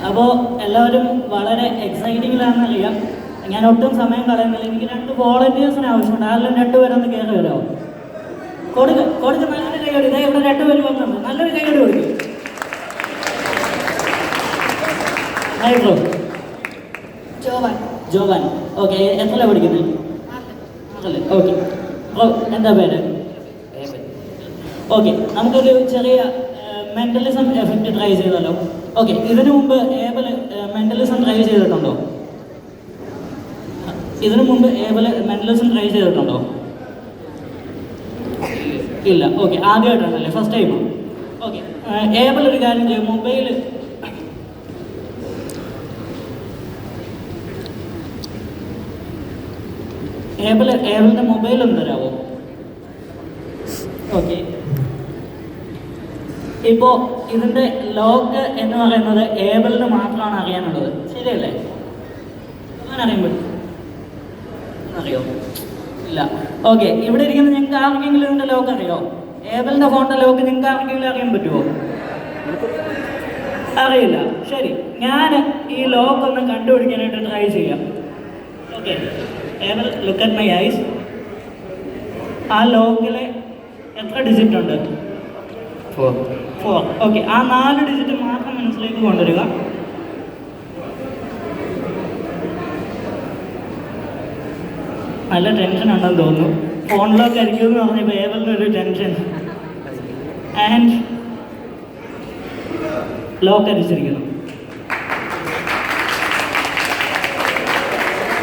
അപ്പോൾ എല്ലാവരും വളരെ എക്സൈറ്റിങ്ങിലാണെന്ന് അറിയാം. ഞാൻ ഒട്ടും സമയം കളയുന്നില്ല. എനിക്ക് 2 വോളണ്ടിയേഴ്സിന് ആവശ്യമുണ്ട്. ആരെങ്കിലും 2 പേരൊന്ന് കയറി വരാമോ? കൊടുക്ക് നല്ലൊരു കൈയോടി. ഇതേ ഇവിടെ 2 പേര് വന്നിട്ടുണ്ട്. നല്ലൊരു കൈയോടി കൊടുക്കും. ജോവാൻ. ഓക്കെ, എത്രയാണ് പഠിക്കുന്നത്? ഓക്കെ. എന്താ പേര്? ഓക്കെ, നമുക്കൊരു ചെറിയ മെന്റലിസം എഫക്റ്റ് ട്രൈ ചെയ്താലോ? ഓക്കെ, ഇതിനു മുമ്പ് ഏബൽ മെന്റലിസം ട്രൈ ചെയ്തിട്ടുണ്ടോ? മെന്റലിസം ട്രൈ ചെയ്തിട്ടുണ്ടോ? ഇല്ല. ഓക്കെ, ആദ്യമായിട്ടാണല്ലേ? First time. ഓക്കെ, ഏബൽ ഒരു കാര്യം ചെയ്യും. ഏബലിൻ്റെ മൊബൈൽ ഒന്ന് തരാമോ? ഓക്കെ, ഇപ്പോൾ ഇതിൻ്റെ ലോക്ക് എന്ന് പറയുന്നത് ഏബലിന് മാത്രമാണ് അറിയാനുള്ളത്, ശരിയല്ലേ? അങ്ങനെ അറിയാൻ പറ്റും? അറിയോ? ഇല്ല. ഓക്കെ, ഇവിടെ ഇരിക്കുന്ന നിങ്ങൾക്ക് ആർക്കെങ്കിലും ഇതിൻ്റെ ലോക്ക് അറിയോ? ഏബലിൻ്റെ ഫോണിൻ്റെ ലോക്ക് നിങ്ങൾക്ക് ആർക്കെങ്കിലും അറിയാൻ പറ്റുമോ? അറിയില്ല. ശരി, ഞാൻ ഈ ലോക്ക് ഒന്ന് കണ്ടുപിടിക്കാനായിട്ട് ട്രൈ ചെയ്യാം. Okay, Abel, look at my ice. ആ ലോക്കിൽ എത്ര ഡിജിറ്റ് ഉണ്ട്? 4. ഓക്കെ, ആ 4 ഡിജിറ്റ് മാത്രം മനസ്സിലേക്ക് കൊണ്ടുവരിക. നല്ല ടെൻഷൻ ഉണ്ടെന്ന് തോന്നുന്നു. ഫോൺ ലോക്ക് ആയിരിക്കും എന്ന് പറഞ്ഞപ്പോൾ ഏബലിനൊരു ടെൻഷൻ. ആൻഡ് ലോക്ക് അടിച്ചിരിക്കുന്നു.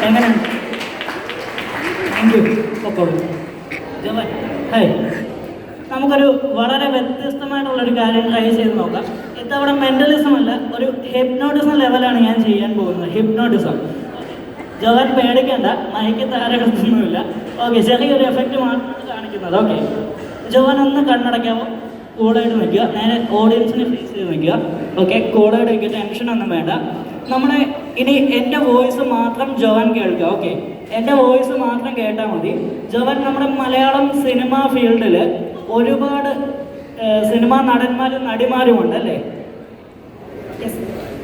എങ്ങനെ? Thank you. പൊക്കോളൂ. ജവൻ, ഹായ്. നമുക്കൊരു വളരെ വ്യത്യസ്തമായിട്ടുള്ളൊരു കാര്യം ട്രൈ ചെയ്ത് നോക്കാം. ഇത്തവണ മെൻ്റലിസം അല്ല, ഒരു ഹിപ്നോട്ടിസം ലെവലാണ് ഞാൻ ചെയ്യാൻ പോകുന്നത്. ഹിപ്നോട്ടിസം. ജവൻ പേടിക്കേണ്ട, മയക്ക് താരകത്തൊന്നുമില്ല. ഓക്കെ, ചെറിയൊരു എഫക്റ്റ് മാത്രമാണ് കാണിക്കുന്നത്. ഓക്കെ, ജവൻ ഒന്ന് കണ്ണടയ്ക്കാമോ? കൂളായിട്ട് നിൽക്കുക. നേരെ ഓഡിയൻസിനെ ഫേസ് ചെയ്ത് നിൽക്കുക. ഓക്കെ, കൂളായിട്ട് നിൽക്കുക, ടെൻഷനൊന്നും വേണ്ട. നമ്മുടെ ഇനി എൻ്റെ വോയിസ് മാത്രം ജവൻ കേൾക്കുക. ഓക്കെ, എൻ്റെ വോയിസ് മാത്രം കേട്ടാൽ മതി. ജവൻ നമ്മുടെ മലയാളം സിനിമ ഫീൽഡിൽ ഒരുപാട് സിനിമാ നടന്മാരും നടിമാരുമുണ്ട് അല്ലേ?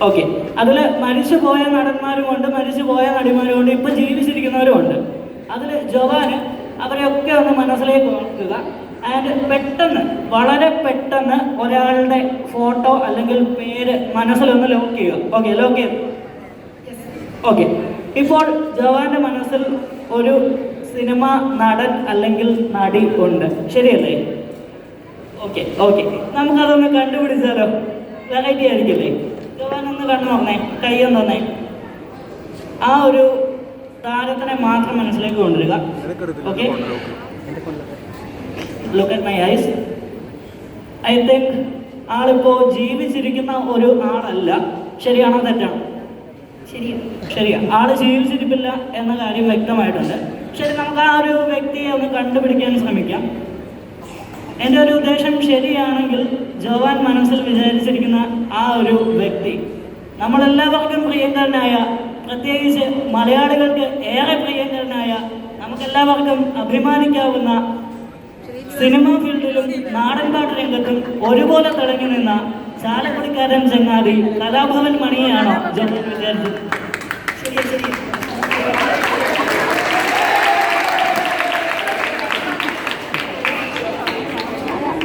ഓക്കെ, അതിൽ മരിച്ചുപോയ നടന്മാരുമുണ്ട്, മരിച്ചുപോയ നടിമാരുമുണ്ട്, ഇപ്പം ജീവിച്ചിരിക്കുന്നവരുമുണ്ട്. അതിൽ ജവാന് അവരെയൊക്കെ ഒന്ന് മനസ്സിലേക്ക് ഓർക്കുക. ആൻഡ് പെട്ടെന്ന്, വളരെ പെട്ടെന്ന് ഒരാളുടെ ഫോട്ടോ അല്ലെങ്കിൽ പേര് മനസ്സിലൊന്ന് ലോക്ക് ചെയ്യുക. ഓക്കെ, ലോക്ക് ചെയ്തു. ഓക്കെ, ഇപ്പോൾ ജവാന്റെ മനസ്സിൽ ഒരു സിനിമ നടൻ അല്ലെങ്കിൽ നടി ഉണ്ട്, ശരിയല്ലേ? ഓക്കെ, നമുക്കതൊന്ന് കണ്ടുപിടിച്ചാലോ? വെറൈറ്റി ആയിരിക്കില്ലേ? ജവാനൊന്ന് കണ്ണു തന്നേ, കയ്യൊന്ന് തന്നേ. ആ ഒരു താരത്തിനെ മാത്രം മനസ്സിലേക്ക് കൊണ്ടുവരിക. Okay, look at my eyes. I think ആളിപ്പോൾ ജീവിച്ചിരിക്കുന്ന ഒരു ആളല്ല. ശരിയാണോ തെറ്റാണോ? ശരിയാ, ആള് ജീവിച്ചിരിപ്പില്ല എന്ന കാര്യം വ്യക്തമായിട്ടുണ്ട്. ശരി, നമുക്ക് ആ ഒരു വ്യക്തിയെ ഒന്ന് കണ്ടുപിടിക്കാൻ ശ്രമിക്കാം. എൻ്റെ ഒരു ഉദ്ദേശം ശരിയാണെങ്കിൽ ജവാൻ മനസ്സിൽ വിചാരിച്ചിരിക്കുന്ന ആ ഒരു വ്യക്തി നമ്മളെല്ലാവർക്കും പ്രിയങ്കരനായ, പ്രത്യേകിച്ച് മലയാളികൾക്ക് ഏറെ പ്രിയങ്കരനായ, നമുക്കെല്ലാവർക്കും അഭിമാനിക്കാവുന്ന, സിനിമാ ഫീൽഡിലും നാടൻപാട്ട് രംഗത്തും ഒരുപോലെ തിളങ്ങി നിന്ന ചാലക്കുടിക്കാരൻ ചങ്ങാതി കലാഭവൻ മണിയാണോ ജവാൻ വിചാരിച്ചത്? ശരി.